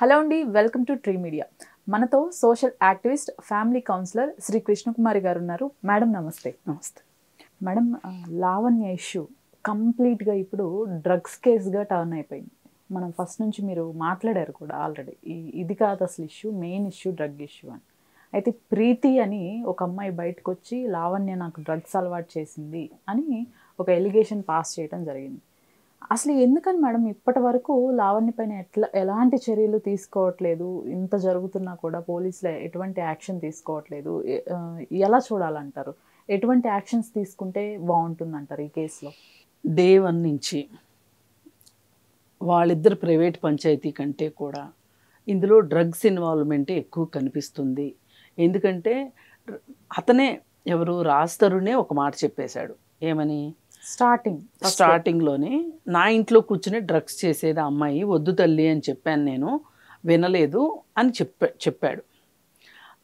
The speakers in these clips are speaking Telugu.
హలో అండి, వెల్కమ్ టు ట్రీ మీడియా. మనతో social activist, family counsellor Shri Krishnakumari గారు ఉన్నారు. మేడం నమస్తే. నమస్తే మేడం, లావణ్య ఇష్యూ కంప్లీట్గా ఇప్పుడు డ్రగ్స్ కేసుగా టర్న్ అయిపోయింది. మనం ఫస్ట్ నుంచి మీరు మాట్లాడారు కూడా ఆల్రెడీ, ఇది కాదు అసలు issue, main issue drug issue అని. అయితే ప్రీతి అని ఒక అమ్మాయి బయటకు వచ్చి లావణ్య నాకు డ్రగ్స్ అలవాటు చేసింది అని ఒక ఎలిగేషన్ పాస్ చేయడం జరిగింది. అసలు ఎందుకని మేడం ఇప్పటి వరకు లావణ్య పైన ఎలాంటి చర్యలు తీసుకోవట్లేదు? ఇంత జరుగుతున్నా కూడా పోలీసులు ఎటువంటి యాక్షన్ తీసుకోవట్లేదు. ఎలా చూడాలంటారు? ఎటువంటి యాక్షన్స్ తీసుకుంటే బాగుంటుందంటారు ఈ కేసులో? డే 1 నుంచి వాళ్ళిద్దరు ప్రైవేట్ పంచాయతీ కంటే కూడా ఇందులో డ్రగ్స్ ఇన్వాల్వ్మెంటే ఎక్కువ కనిపిస్తుంది. ఎందుకంటే అతనే ఎవరు రాస్తరునే ఒక మాట చెప్పేశాడు. ఏమని? స్టార్టింగ్లోనే నా ఇంట్లో కూర్చుని డ్రగ్స్ చేసేది అమ్మాయి, వద్దు తల్లి అని చెప్పాను, నేను వినలేదు అని చెప్పాడు.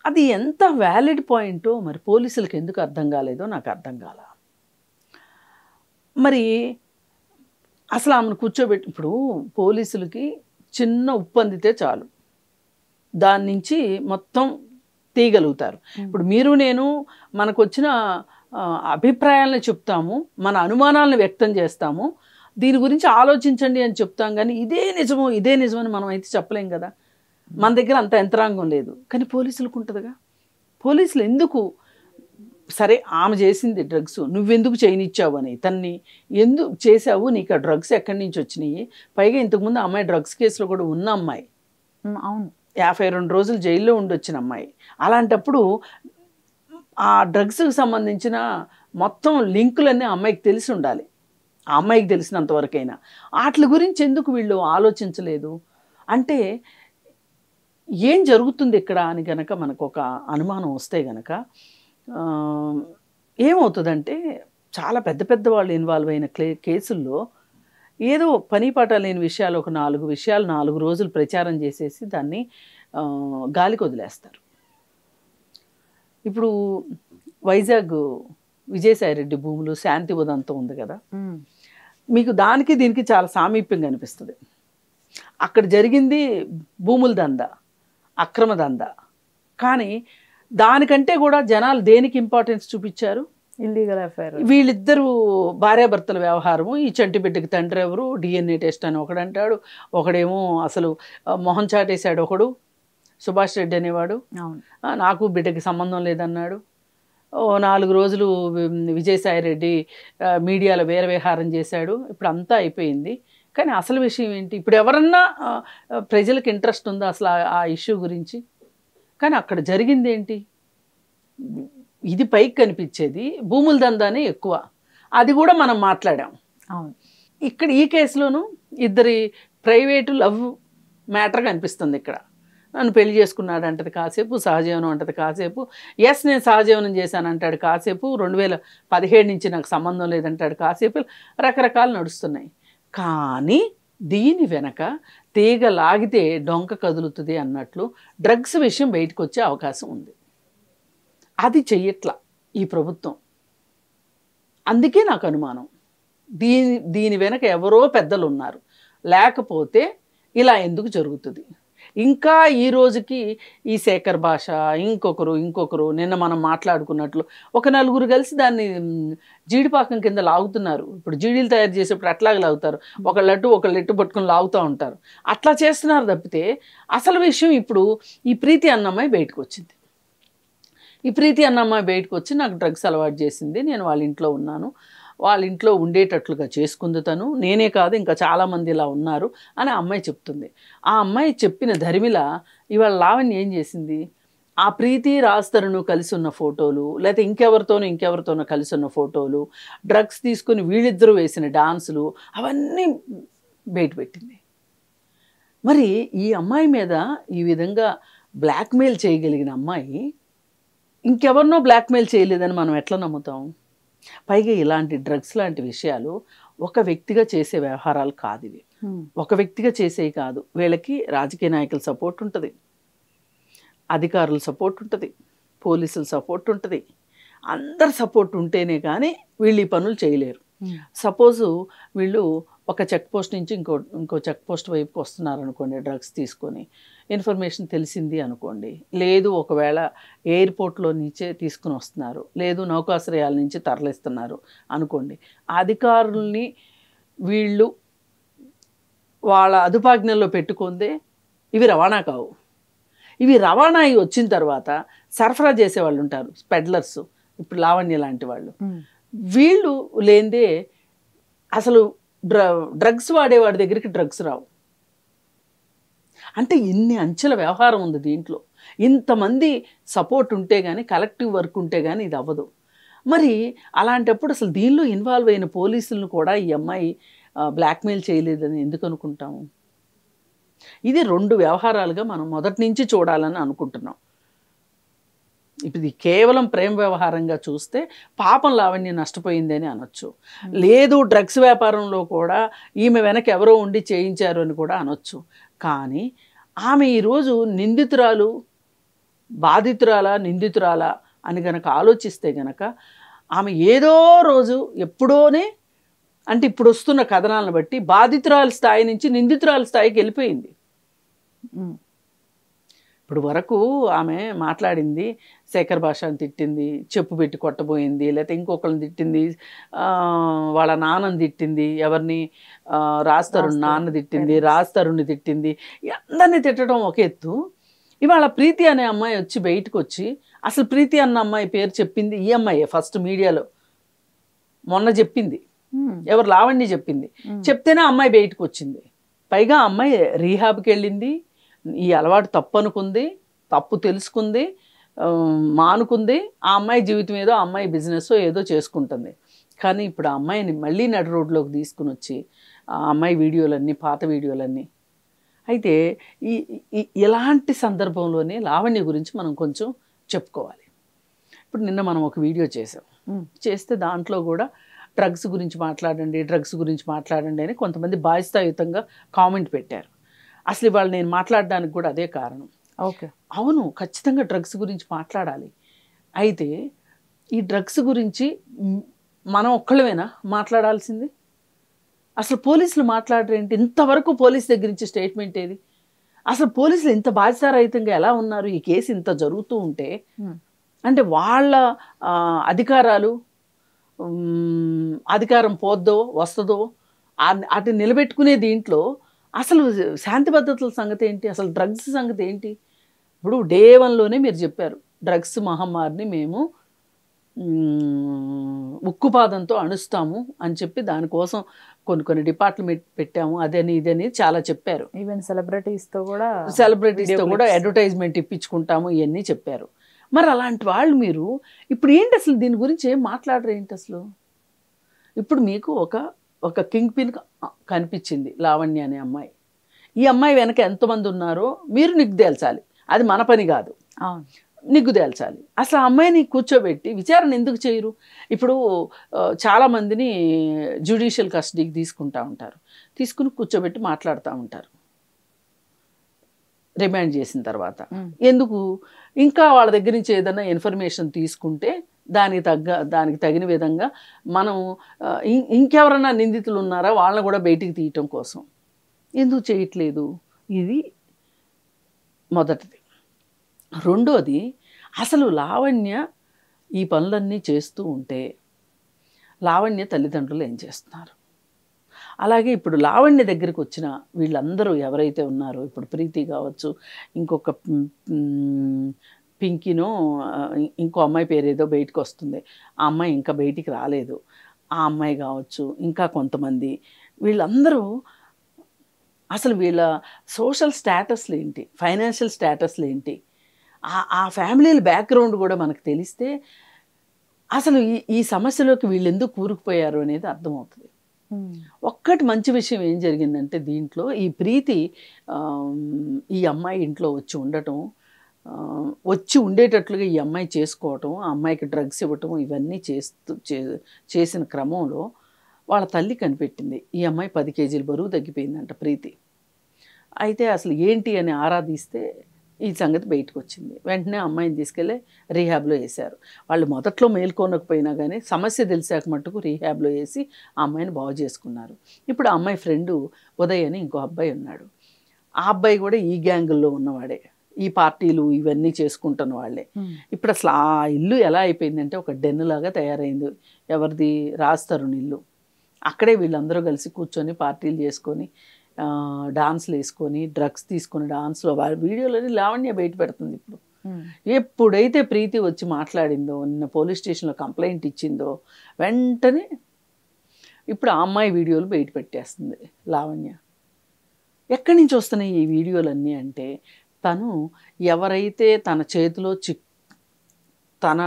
అది ఎంత వ్యాలిడ్ పాయింటో మరి పోలీసులకు ఎందుకు అర్థం కాలేదో నాకు అర్థం కాల. మరి అసలు ఆమెను కూర్చోబెట్టి, ఇప్పుడు పోలీసులకి చిన్న ఉప్పు అందితే చాలు, దాని నుంచి మొత్తం తీయగలుగుతారు. ఇప్పుడు మీరు నేను మనకు వచ్చిన అభిప్రాయాలను చెప్తాము, మన అనుమానాలను వ్యక్తం చేస్తాము, దీని గురించి ఆలోచించండి అని చెప్తాం. కానీ ఇదే నిజమో ఇదే నిజమని మనం అయితే చెప్పలేం కదా. మన దగ్గర అంత యంత్రాంగం లేదు. కానీ పోలీసులకు ఉంటుందిగా. పోలీసులు ఎందుకు, సరే ఆమె చేసింది డ్రగ్స్, నువ్వెందుకు చేయనిచ్చావు అని, తన్ని ఎందుకు చేసావు, నీకు ఆ డ్రగ్స్ ఎక్కడి నుంచి వచ్చినాయి? పైగా ఇంతకుముందు అమ్మాయి డ్రగ్స్ కేసులో కూడా ఉన్న అమ్మాయి, అవును, 52 రోజులు జైల్లో ఉండొచ్చిన అమ్మాయి. అలాంటప్పుడు ఆ డ్రగ్స్కి సంబంధించిన మొత్తం లింకులన్నీ అమ్మాయికి తెలిసి ఉండాలి. ఆ అమ్మాయికి తెలిసినంతవరకైనా వాటి గురించి ఎందుకు వీళ్ళు ఆలోచించలేదు అంటే ఏం జరుగుతుంది ఇక్కడ అని గనక మనకు ఒక అనుమానం వస్తే గనక ఏమవుతుందంటే, చాలా పెద్ద పెద్ద వాళ్ళు ఇన్వాల్వ్ అయిన కేసుల్లో ఏదో పని పాట లేని విషయాలు, ఒక 4 విషయాలు 4 రోజులు ప్రచారం చేసేసి దాన్ని గాలికి వదిలేస్తారు. ఇప్పుడు వైజాగ్ విజయసాయిరెడ్డి భూములు శాంతి ఉదంతం ఉంది కదా, మీకు దానికి దీనికి చాలా సామీప్యంగా అనిపిస్తుంది. అక్కడ జరిగింది భూముల దందా, అక్రమ దందా. కానీ దానికంటే కూడా జనాలు దేనికి ఇంపార్టెన్స్ చూపించారు? Illegal affair. వీళ్ళిద్దరూ భార్యాభర్తల వ్యవహారము. ఈ చంటి బిడ్డకి తండ్రి ఎవరు, DNA టెస్ట్ అని ఒకడంటాడు, ఒకడేమో అసలు మొహం చాటేశాడు, ఒకడు సుభాష్ రెడ్డి అనేవాడు, నాకు బిడ్డకి సంబంధం లేదన్నాడు. 4 రోజులు విజయసాయిరెడ్డి మీడియాలో వీరవిహారం చేశాడు. ఇప్పుడు అంతా అయిపోయింది. కానీ అసలు విషయం ఏంటి? ఇప్పుడు ఎవరన్నా ప్రజలకు ఇంట్రెస్ట్ ఉందా అసలు ఆ ఇష్యూ గురించి? కానీ అక్కడ జరిగింది ఏంటి? ఇది పైకి కనిపించేది భూముల దందానే ఎక్కువ. అది కూడా మనం మాట్లాడాం. ఇక్కడ ఈ కేసులోనూ ఇద్దరి ప్రైవేటు లవ్ మ్యాటర్ కనిపిస్తుంది. ఇక్కడ నన్ను పెళ్లి చేసుకున్నాడు అంటది కాసేపు, సహజీవనం అంటది కాసేపు, ఎస్ నేను సహజీవనం చేశాను అంటాడు కాసేపు, 2017 నుంచి నాకు సంబంధం లేదంటాడు కాసేపు, రకరకాలు నడుస్తున్నాయి. కానీ దీని వెనక తీగ లాగితే డొంక కదులుతుంది అన్నట్లు డ్రగ్స్ విషయం బయటకు వచ్చే అవకాశం ఉంది. అది చెయ్యట్లా ఈ ప్రభుత్వం. అందుకే నాకు అనుమానం, దీని వెనక ఎవరో పెద్దలు ఉన్నారు, లేకపోతే ఇలా ఎందుకు జరుగుతుంది? ఇంకా ఈ రోజుకి ఈ శేఖర్ భాష, ఇంకొకరు నిన్న మనం మాట్లాడుకున్నట్లు ఒక 4 కలిసి దాన్ని జీడిపాకం కింద లాగుతున్నారు. ఇప్పుడు జీడీలు తయారు చేసేప్పుడు అట్లాగే లాగుతారు, ఒక లెట్టు పట్టుకుని లాగుతూ ఉంటారు. అట్లా చేస్తున్నారు తప్పితే అసలు విషయం ఇప్పుడు ఈ ప్రీతి అన్నమ్మాయి బయటకు వచ్చింది. ఈ ప్రీతి అన్నమ్మాయి బయటకు వచ్చి నాకు డ్రగ్స్ అలవాటు చేసింది, నేను వాళ్ళ ఇంట్లో ఉన్నాను, వాళ్ళ ఇంట్లో ఉండేటట్లుగా చేసుకుంది తను, నేనే కాదు ఇంకా చాలామంది ఇలా ఉన్నారు అని ఆ అమ్మాయి చెప్తుంది. ఆ అమ్మాయి చెప్పిన ధర్మిల ఇవాళ లావణ్య ఏం చేసింది? ఆ ప్రీతి రాస్తరును కలిసి ఉన్న ఫోటోలు, లేకపోతే ఇంకెవరితోనో కలిసి ఉన్న ఫోటోలు, డ్రగ్స్ తీసుకుని వీళ్ళిద్దరూ వేసిన డాన్సులు, అవన్నీ బయటపెట్టింది. మరి ఈ అమ్మాయి మీద ఈ విధంగా బ్లాక్మెయిల్ చేయగలిగిన అమ్మాయి ఇంకెవరినో బ్లాక్మెయిల్ చేయలేదని మనం ఎట్లా నమ్ముతాం? పైగా ఇలాంటి డ్రగ్స్ లాంటి విషయాలు ఒక వ్యక్తిగా చేసే వ్యవహారాలు కాదు ఇవి. ఒక వ్యక్తిగా చేసేవి కాదు. వీళ్ళకి రాజకీయ నాయకుల సపోర్ట్ ఉంటుంది, అధికారుల సపోర్ట్ ఉంటుంది, పోలీసుల సపోర్ట్ ఉంటుంది. అందరి సపోర్ట్ ఉంటేనే కానీ వీళ్ళు ఈ పనులు చేయలేరు. సపోజు వీళ్ళు ఒక చెక్ పోస్ట్ నుంచి ఇంకో చెక్ పోస్ట్ వైపుకి వస్తున్నారు అనుకోండి, డ్రగ్స్ తీసుకొని ఇన్ఫర్మేషన్ తెలిసింది అనుకోండి, లేదు ఒకవేళ ఎయిర్పోర్ట్లో నుంచే తీసుకుని వస్తున్నారు, లేదు నౌకాశ్రయాల నుంచి తరలిస్తున్నారు అనుకోండి, అధికారుల్ని వీళ్ళు వాళ్ళ అదుపాజ్ఞల్లో పెట్టుకుందే ఇవి రవాణా కావు. ఇవి రవాణా అయి వచ్చిన తర్వాత సరఫరా చేసేవాళ్ళు ఉంటారు, స్పెడ్లర్స్, ఇప్పుడు లావణ్య లాంటి వాళ్ళు, వీళ్ళు లేనిదే అసలు డ్రగ్స్ వాడేవాడి దగ్గరికి డ్రగ్స్ రావు. అంటే ఇన్ని అంచెల వ్యవహారం ఉంది దీంట్లో. ఇంతమంది సపోర్ట్ ఉంటే కానీ, కలెక్టివ్ వర్క్ ఉంటే కానీ ఇది అవ్వదు. మరి అలాంటప్పుడు అసలు దీనిలో ఇన్వాల్వ్ అయిన పోలీసులను కూడా ఈ అమ్మాయి బ్లాక్మెయిల్ చేయలేదని ఎందుకు అనుకుంటాము? ఇది 2 వ్యవహారాలుగా మనం మొదటి నుంచి చూడాలని అనుకుంటున్నాం. ఇప్పుడు ఇది కేవలం ప్రేమ వ్యవహారంగా చూస్తే పాపం లావణ్య నష్టపోయిందని అనొచ్చు, లేదు డ్రగ్స్ వ్యాపారంలో కూడా ఈమె వెనక ఎవరో ఉండి చేయించారు అని కూడా అనొచ్చు. కానీ ఆమె ఈరోజు నిందితురాలు, నిందితురాలా అని గనక ఆలోచిస్తే గనక ఆమె ఏదో రోజు ఎప్పుడోనే, అంటే ఇప్పుడు వస్తున్న కథనాలను బట్టి బాధితురాల స్థాయి నుంచి నిందితురాల స్థాయికి వెళ్ళిపోయింది. ఇప్పుడు వరకు ఆమె మాట్లాడింది, శేఖర్ భాషను తిట్టింది, చెప్పు పెట్టి కొట్టబోయింది, లేకపోతే ఇంకొకరిని తిట్టింది, వాళ్ళ నాన్నని తిట్టింది, ఎవరిని రాజ్ తరుణ్ నాన్న తిట్టింది, రాజ్ తరుణ్ని తిట్టింది, అందరినీ తిట్టడం ఒక ఎత్తు. ఇవాళ ప్రీతి అనే అమ్మాయి వచ్చి బయటకు వచ్చి, అసలు ప్రీతి అన్న అమ్మాయి పేరు చెప్పింది ఈ అమ్మాయే ఫస్ట్ మీడియాలో మొన్న చెప్పింది, ఎవరు లావణ్య చెప్పింది, చెప్తేనే అమ్మాయి బయటకు వచ్చింది. పైగా అమ్మాయి రీహాబ్కి వెళ్ళింది, ఈ అలవాటు తప్పు అనుకుంది, తప్పు తెలుసుకుంది, మానుకుంది. ఆ అమ్మాయి జీవితం ఏదో, ఆ అమ్మాయి బిజినెస్ ఏదో చేసుకుంటుంది. కానీ ఇప్పుడు ఆ అమ్మాయిని మళ్ళీ నడి రోడ్లోకి తీసుకుని వచ్చి ఆ అమ్మాయి వీడియోలన్నీ, పాత వీడియోలన్నీ. అయితే ఇలాంటి సందర్భంలోనే లావణ్య గురించి మనం కొంచెం చెప్పుకోవాలి. ఇప్పుడు నిన్న మనం ఒక వీడియో చేస్తే దాంట్లో కూడా డ్రగ్స్ గురించి మాట్లాడండి అని కొంతమంది బాధ్యతాయుతంగా కామెంట్ పెట్టారు. అసలు ఇవాళ నేను మాట్లాడడానికి కూడా అదే కారణం. ఓకే, అవును, ఖచ్చితంగా డ్రగ్స్ గురించి మాట్లాడాలి. అయితే ఈ డ్రగ్స్ గురించి మనం ఒక్కళ్ళమేనా మాట్లాడాల్సింది? అసలు పోలీసులు మాట్లాడరేంటి? ఇంతవరకు పోలీస్ దగ్గర నుంచి స్టేట్మెంట్ ఏది? అసలు పోలీసులు ఇంత బాధ్యతారహితంగా ఎలా ఉన్నారు? ఈ కేసు ఇంత జరుగుతూ ఉంటే అంటే వాళ్ళ అధికారం పోద్దో వస్తుందో అటు నిలబెట్టుకునే దీంట్లో అసలు శాంతి భద్రతల సంగతి ఏంటి? అసలు డ్రగ్స్ సంగతి ఏంటి? ఇప్పుడు డే 1లోనే మీరు చెప్పారు, డ్రగ్స్ మహమ్మారిని మేము ఉక్కుపాదంతో అణుస్తాము అని చెప్పి దానికోసం కొన్ని డిపార్ట్మెంట్ పెట్టాము, అదని ఇదని చాలా చెప్పారు. ఈవెన్ సెలబ్రిటీస్తో కూడా అడ్వర్టైజ్మెంట్ ఇప్పించుకుంటాము, ఇవన్నీ చెప్పారు. మరి అలాంటి వాళ్ళు మీరు ఇప్పుడు ఏంటి అసలు దీని గురించి ఏం మాట్లాడరు ఏంటి అసలు? ఇప్పుడు మీకు ఒక కింగ్ పిన్ కనిపించింది, లావణ్య అనే అమ్మాయి. ఈ అమ్మాయి వెనక ఎంతమంది ఉన్నారో మీరు నిగ్గు తేల్చాలి, అది మన పని కాదు, నిగ్గు తేల్చాలి. అసలు ఆ అమ్మాయిని కూర్చోబెట్టి విచారణ ఎందుకు చేయరు? ఇప్పుడు చాలామందిని జ్యుడిషియల్ కస్టడీకి తీసుకుంటూ ఉంటారు, తీసుకుని కూర్చోబెట్టి మాట్లాడుతూ ఉంటారు రిమాండ్ చేసిన తర్వాత. ఎందుకు? ఇంకా వాళ్ళ దగ్గర నుంచి ఏదైనా ఇన్ఫర్మేషన్ తీసుకుంటే దానికి తగిన విధంగా మనం ఇంకెవరన్నా నిందితులు ఉన్నారా వాళ్ళని కూడా బయటికి తీయటం కోసం. ఎందుకు చేయట్లేదు? ఇది మొదటిది. రెండోది, అసలు లావణ్య ఈ పనులన్నీ చేస్తూ ఉంటే లావణ్య తల్లిదండ్రులు ఏం చేస్తున్నారు? అలాగే ఇప్పుడు లావణ్య దగ్గరికి వచ్చిన వీళ్ళందరూ ఎవరైతే ఉన్నారో, ఇప్పుడు ప్రీతి కావచ్చు, ఇంకొక పింకీనో ఇంకో అమ్మాయి పేరు ఏదో బయటకు వస్తుంది, ఆ అమ్మాయి ఇంకా బయటికి రాలేదు, ఆ అమ్మాయి కావచ్చు, ఇంకా కొంతమంది, వీళ్ళందరూ అసలు వీళ్ళ సోషల్ స్టేటస్లు ఏంటి, ఫైనాన్షియల్ స్టేటస్లు ఏంటి, ఆ ఫ్యామిలీల బ్యాక్గ్రౌండ్ కూడా మనకు తెలిస్తే అసలు ఈ సమస్యలోకి వీళ్ళు ఎందుకు కూరుకుపోయారు అనేది అర్థమవుతుంది. ఒక్కటి మంచి విషయం ఏం జరిగిందంటే, దీంట్లో ఈ ప్రీతి ఈ అమ్మాయి ఇంట్లో వచ్చి ఉండేటట్లుగా ఈ అమ్మాయి చేసుకోవటం, ఆ అమ్మాయికి డ్రగ్స్ ఇవ్వటం, ఇవన్నీ చేసిన క్రమంలో వాళ్ళ తల్లి కనిపెట్టింది, ఈ అమ్మాయి 10 కేజీలు బరువు తగ్గిపోయిందంట ప్రీతి. అయితే అసలు ఏంటి అని ఆరాధిస్తే ఈ సంగతి బయటకు వచ్చింది. వెంటనే అమ్మాయిని తీసుకెళ్ళి రీహాబ్లో వేశారు. వాళ్ళు మొదట్లో మేల్కొనకపోయినా కానీ సమస్య తెలిసాక మట్టుకు రీహాబ్లో వేసి ఆ అమ్మాయిని బాగు చేసుకున్నారు. ఇప్పుడు ఆ అమ్మాయి ఫ్రెండు ఉదయ్ అని ఇంకో అబ్బాయి ఉన్నాడు. ఆ అబ్బాయి కూడా ఈ గ్యాంగుల్లో ఉన్నవాడే, ఈ పార్టీలు ఇవన్నీ చేసుకుంటున్న వాళ్ళే. ఇప్పుడు అసలు ఆ ఇల్లు ఎలా అయిపోయిందంటే ఒక డెన్ లాగా తయారైంది. ఎవరిది? రాజ్ తరుణ్ ఇల్లు. అక్కడే వీళ్ళందరూ కలిసి కూర్చొని పార్టీలు చేసుకొని డాన్స్లు వేసుకొని డ్రగ్స్ తీసుకొని డాన్స్లో వీడియోలని లావణ్య బయట పెడుతుంది. ఇప్పుడు ఎప్పుడైతే ప్రీతి వచ్చి మాట్లాడిందో, నిన్న పోలీస్ స్టేషన్లో కంప్లైంట్ ఇచ్చిందో వెంటనే ఇప్పుడు ఆ అమ్మాయి వీడియోలు బయట పెట్టేస్తుంది లావణ్య. ఎక్కడి నుంచి వస్తున్నాయి ఈ వీడియోలన్నీ అంటే, తను ఎవరైతే తన చేతిలో తన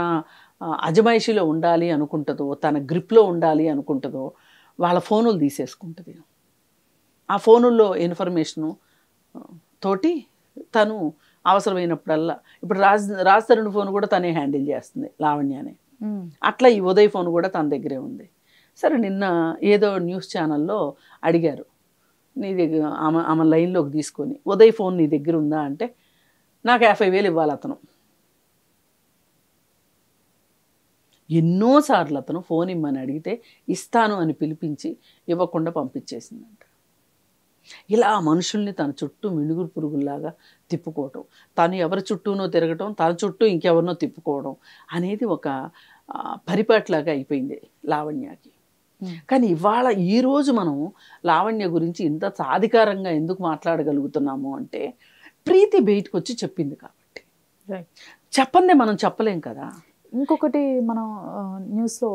అజమాయిషిలో ఉండాలి అనుకుంటుందో, తన గ్రిప్లో ఉండాలి అనుకుంటుందో వాళ్ళ ఫోనులు తీసేసుకుంటుంది. ఆ ఫోనుల్లో ఇన్ఫర్మేషను తోటి తను అవసరమైనప్పుడల్లా ఇప్పుడు రాజ్ తరుణ్ ఫోన్ కూడా తనే హ్యాండిల్ చేస్తుంది లావణ్యనే. అట్లా ఈ ఉదయ్ ఫోన్ కూడా తన దగ్గరే ఉంది. సరే నిన్న ఏదో న్యూస్ ఛానల్లో అడిగారు, నీ దగ్గర ఆమె లైన్లోకి తీసుకొని ఉదయ్ ఫోన్ నీ దగ్గర ఉందా అంటే, నాకు 50,000 ఇవ్వాలి అతను. ఎన్నోసార్లు అతను ఫోన్ ఇమ్మని అడిగితే ఇస్తాను అని పిలిపించి ఇవ్వకుండా పంపించేసిందంట. ఇలా మనుషుల్ని తన చుట్టూ మినుగురు పురుగుల్లాగా తిప్పుకోవటం, తను ఎవరి చుట్టూనో తిరగటం, తన చుట్టూ ఇంకెవరినో తిప్పుకోవడం అనేది ఒక పరిపాటిలాగా అయిపోయింది లావణ్యకి. కానీ ఇవాళ ఈరోజు మనం లావణ్య గురించి ఇంత సాధికారంగా ఎందుకు మాట్లాడగలుగుతున్నాము అంటే, ప్రీతి బయటకు వచ్చి చెప్పింది కాబట్టి. చెప్పందే మనం చెప్పలేం కదా. ఇంకొకటి మనం న్యూస్లో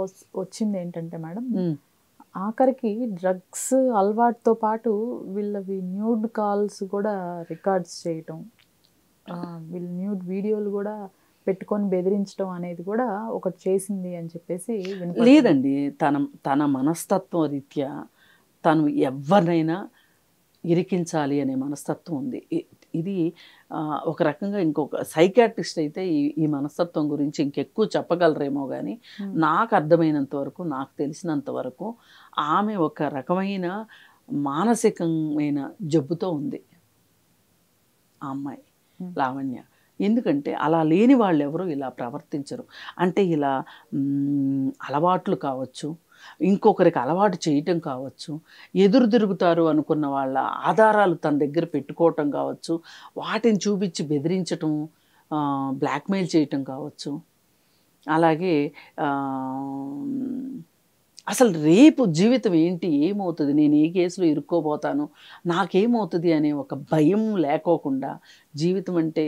వచ్చింది ఏంటంటే మేడం, ఆఖరికి డ్రగ్స్ అలవాటుతో పాటు వీళ్ళవి న్యూడ్ కాల్స్ కూడా రికార్డ్స్ చేయటం, వీళ్ళ న్యూడ్ వీడియోలు కూడా పెట్టుకొని బెదిరించడం అనేది కూడా ఒకటి చేసింది అని చెప్పేసి. లేదండి, తన మనస్తత్వం రీత్యా తను ఎవరినైనా ఇరికించాలి అనే మనస్తత్వం ఉంది. ఇది ఒక రకంగా ఇంకొక సైకాట్రిస్ట్ అయితే ఈ మనస్తత్వం గురించి ఇంకెక్కువ చెప్పగలరేమో కానీ, నాకు అర్థమైనంత వరకు, నాకు తెలిసినంత వరకు ఆమె ఒక రకమైన మానసికమైన జబ్బుతో ఉంది ఆ అమ్మాయి లావణ్య. ఎందుకంటే అలా లేని వాళ్ళు ఎవరు ఇలా ప్రవర్తించరు. అంటే ఇలా అలవాట్లు కావచ్చు, ఇంకొకరికి అలవాటు చేయటం కావచ్చు, ఎదురు తిరుగుతారు అనుకున్న వాళ్ళ ఆధారాలు తన దగ్గర పెట్టుకోవటం కావచ్చు, వాటిని చూపించి బెదిరించటం, బ్లాక్మెయిల్ చేయటం కావచ్చు. అలాగే అసలు రేపు జీవితం ఏంటి, ఏమవుతుంది, నేను ఏ కేసులో ఇరుక్కోబోతాను, నాకేమవుతుంది అనే ఒక భయం లేకోకుండా జీవితం అంటే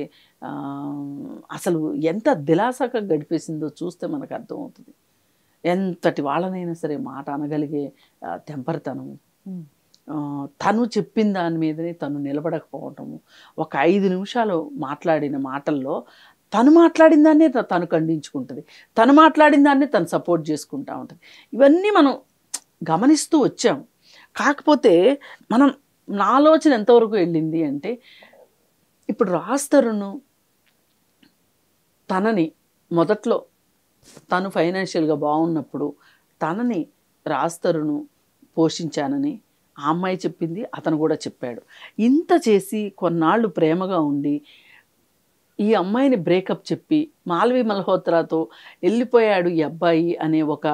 అసలు ఎంత దిలాసగా గడిపేసిందో చూస్తే మనకు అర్థమవుతుంది. ఎంతటి వాళ్ళనైనా సరే మాట అనగలిగే తెంపరితనము, తను చెప్పిన దాని మీదనే తను నిలబడకపోవటము, ఒక 5 నిమిషాలు మాట్లాడిన మాటల్లో తను మాట్లాడిన దాన్నే తను ఖండించుకుంటుంది, తను మాట్లాడిన దాన్నే తను సపోర్ట్ చేసుకుంటూ ఉంటుంది. ఇవన్నీ మనం గమనిస్తూ వచ్చాం. కాకపోతే నా ఆలోచన ఎంతవరకు వెళ్ళింది అంటే, ఇప్పుడు రాజ్ తరుణ్ తనని మొదట్లో తను ఫైనాన్షియల్గా బాగున్నప్పుడు తనని రాజ్ తరుణ్ పోషించానని ఆ అమ్మాయి చెప్పింది, అతను కూడా చెప్పాడు. ఇంత చేసి కొన్నాళ్ళు ప్రేమగా ఉండి ఈ అమ్మాయిని బ్రేకప్ చెప్పి మాల్వి మల్హోత్రాతో వెళ్ళిపోయాడు ఈ అబ్బాయి అనే ఒక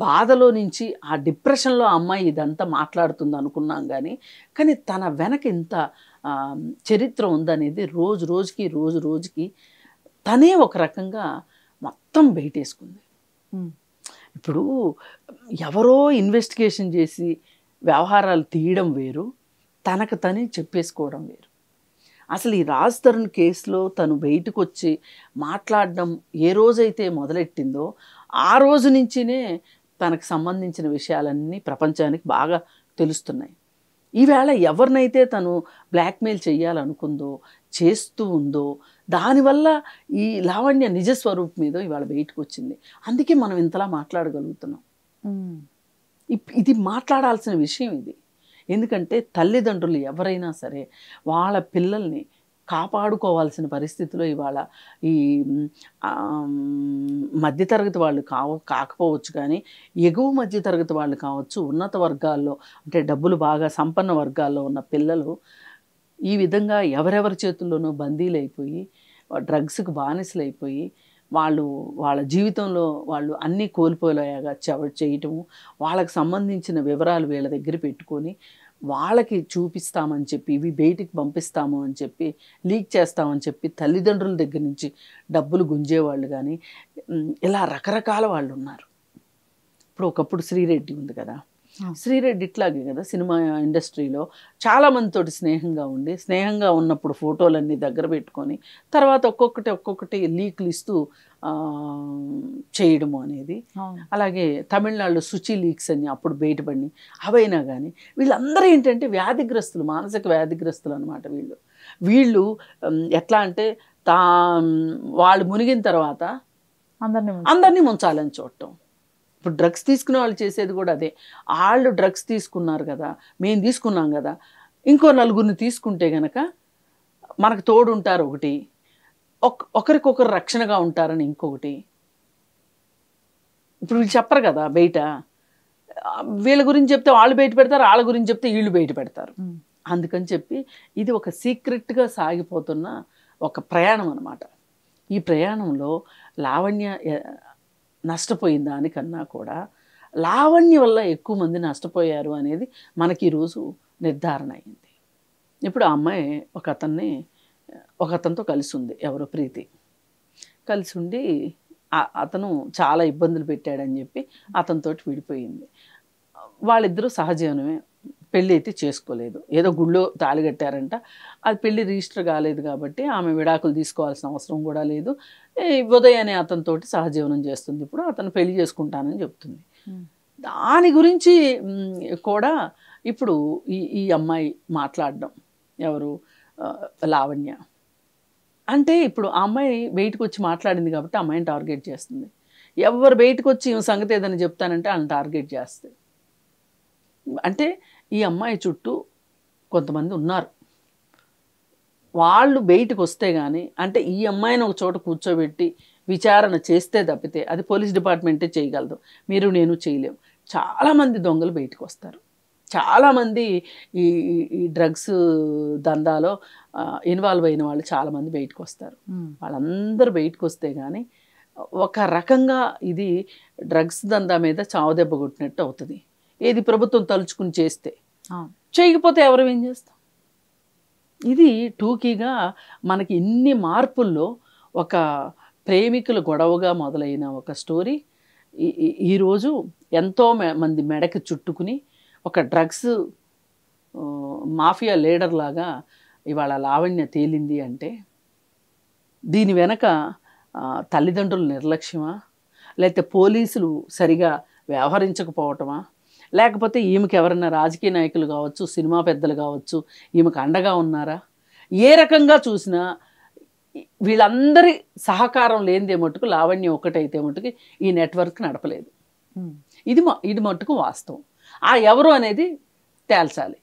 బాధలో నుంచి, ఆ డిప్రెషన్లో ఆ అమ్మాయి ఇదంతా మాట్లాడుతుంది అనుకున్నాం. కానీ తన వెనక ఇంత చరిత్ర ఉందనేది రోజు రోజుకి తనే ఒక రకంగా మొత్తం బయటేసుకుంది. ఇప్పుడు ఎవరో ఇన్వెస్టిగేషన్ చేసి వ్యవహారాలు తీయడం వేరు, తనకు తనే చెప్పేసుకోవడం వేరు. అసలు ఈ రాజ్ తరుణ్ కేసులో తను బయటకు వచ్చి మాట్లాడడం ఏ రోజైతే మొదలెట్టిందో ఆ రోజు నుంచినే తనకు సంబంధించిన విషయాలన్నీ ప్రపంచానికి బాగా తెలుస్తున్నాయి. ఈవేళ ఎవరినైతే తను బ్లాక్మెయిల్ చేయాలనుకుందో, చేస్తూ ఉందో, దానివల్ల ఈ లావణ్య నిజస్వరూపం మీద ఇవాళ బయటకు వచ్చింది. అందుకే మనం ఇంతలా మాట్లాడగలుగుతున్నాం. ఇది మాట్లాడాల్సిన విషయం ఇది. ఎందుకంటే తల్లిదండ్రులు ఎవరైనా సరే వాళ్ళ పిల్లల్ని కాపాడుకోవాల్సిన పరిస్థితిలో ఇవాళ ఈ మధ్యతరగతి వాళ్ళు కాకపోవచ్చు, కానీ ఎగువ మధ్యతరగతి వాళ్ళు కావచ్చు, ఉన్నత వర్గాల్లో అంటే డబ్బులు బాగా సంపన్న వర్గాల్లో ఉన్న పిల్లలు ఈ విధంగా ఎవరెవరి చేతుల్లోనూ బందీలైపోయి డ్రగ్స్కి బానిసలైపోయి వాళ్ళ జీవితంలో వాళ్ళు అన్నీ కోల్పోలేగా చేయటము, వాళ్ళకి సంబంధించిన వివరాలు వీళ్ళ దగ్గర పెట్టుకొని వాళ్ళకి చూపిస్తామని చెప్పి ఇవి బయటికి పంపిస్తాము అని చెప్పి లీక్ చేస్తామని చెప్పి తల్లిదండ్రుల దగ్గర నుంచి డబ్బులు గుంజేవాళ్ళు కానీ ఇలా రకరకాల వాళ్ళు ఉన్నారు. ఇప్పుడు ఒకప్పుడు శ్రీరెడ్డి ఉంది కదా, శ్రీరెడ్డి ఇట్లాగే కదా సినిమా ఇండస్ట్రీలో చాలామందితోటి స్నేహంగా ఉన్నప్పుడు ఫోటోలన్నీ దగ్గర పెట్టుకొని తర్వాత ఒక్కొక్కటి లీక్లు ఇస్తూ చేయడము అనేది. అలాగే తమిళనాడులో శుచి లీక్స్ అని అప్పుడు బయటపడి అవైనా కానీ వీళ్ళందరూ ఏంటంటే వ్యాధిగ్రస్తులు, మానసిక వ్యాధిగ్రస్తులు అనమాట. వీళ్ళు ఎట్లా అంటే వాళ్ళు మునిగిన తర్వాత అందరినీ ముంచాలని చూడటం. ఇప్పుడు డ్రగ్స్ తీసుకునే వాళ్ళు చేసేది కూడా అదే. వాళ్ళు డ్రగ్స్ తీసుకున్నారు కదా, మేము తీసుకున్నాం కదా, ఇంకో నలుగురిని తీసుకుంటే గనక మనకు తోడు ఉంటారు ఒకటి, ఒకరికొకరు రక్షణగా ఉంటారని ఇంకొకటి. ఇప్పుడు వీళ్ళు చెప్పరు కదా బయట, వీళ్ళ గురించి చెప్తే వాళ్ళు బయట పెడతారు, వాళ్ళ గురించి చెప్తే వీళ్ళు బయట పెడతారు. అందుకని చెప్పి ఇది ఒక సీక్రెట్గా సాగిపోతున్న ఒక ప్రయాణం అన్నమాట. ఈ ప్రయాణంలో లావణ్య నష్టపోయిన దానికన్నా కూడా లావణ్య వల్ల ఎక్కువ మంది నష్టపోయారు అనేది మనకి ఈరోజు నిర్ధారణ అయింది. ఇప్పుడు ఆ అమ్మాయి ఒక అతనితో కలిసి ఉంది, ఎవరో ప్రీతి కలిసి ఉండి అతను చాలా ఇబ్బందులు పెట్టాడని చెప్పి అతనితోటి విడిపోయింది. వాళ్ళిద్దరూ సహజీవనమే, పెళ్ళి అయితే చేసుకోలేదు, ఏదో గుళ్ళో తాళి కట్టారంట, అది పెళ్ళి రిజిస్టర్ కాలేదు కాబట్టి ఆమె విడాకులు తీసుకోవాల్సిన అవసరం కూడా లేదు. ఉదయ్ అనే అతనితోటి సహజీవనం చేస్తుంది. ఇప్పుడు అతను పెళ్లి చేసుకుంటానని చెప్తుంది. దాని గురించి కూడా ఇప్పుడు ఈ అమ్మాయి మాట్లాడడం, ఎవరు లావణ్య అంటే ఇప్పుడు ఆ అమ్మాయి బయటకు వచ్చి మాట్లాడింది కాబట్టి ఆ అమ్మాయిని టార్గెట్ చేస్తుంది. ఎవరు బయటకు వచ్చి సంగతి ఏదని చెప్తానంటే వాళ్ళని టార్గెట్ చేస్తుంది. అంటే ఈ అమ్మాయి చుట్టూ కొంతమంది ఉన్నారు, వాళ్ళు బయటకు వస్తే కానీ, అంటే ఈ అమ్మాయిని ఒక చోట కూర్చోబెట్టి విచారణ చేస్తే తప్పితే అది పోలీస్ డిపార్ట్మెంటే చేయగలదు, మీరు నేను చేయలేము. చాలామంది దొంగలు బయటకు వస్తారు, చాలామంది ఈ డ్రగ్స్ దందాలో ఇన్వాల్వ్ అయిన వాళ్ళు చాలామంది బయటకు వస్తారు. వాళ్ళందరూ బయటకు వస్తే కానీ ఒక రకంగా ఇది డ్రగ్స్ దందా మీద చావుదెబ్బ కొట్టినట్టు అవుతుంది. ఏది ప్రభుత్వం తలుచుకుని చేస్తే, చేయకపోతే ఎవరు ఏం చేస్తాం. ఇది టూకీగా మనకి ఇన్ని మార్పుల్లో ఒక ప్రేమికుల గొడవగా మొదలైన ఒక స్టోరీ ఈరోజు ఎంతో మంది మెడకి చుట్టుకుని ఒక డ్రగ్స్ మాఫియా లీడర్ లాగా ఇవాళ లావణ్య తేలింది. అంటే దీని వెనక తల్లిదండ్రుల నిర్లక్ష్యమా, లేకపోతే పోలీసులు సరిగా వ్యవహరించకపోవటమా, లేకపోతే ఈమెకి ఎవరైనా రాజకీయ నాయకులు కావచ్చు, సినిమా పెద్దలు కావచ్చు ఈమెకు అండగా ఉన్నారా? ఏ రకంగా చూసినా వీళ్ళందరి సహకారం లేనిదే మట్టుకు లావణ్య ఒకటైతే మట్టుకు ఈ నెట్వర్క్ నడపలేదు. ఇది మట్టుకు వాస్తవం. ఎవరు అనేది తేల్చాలి.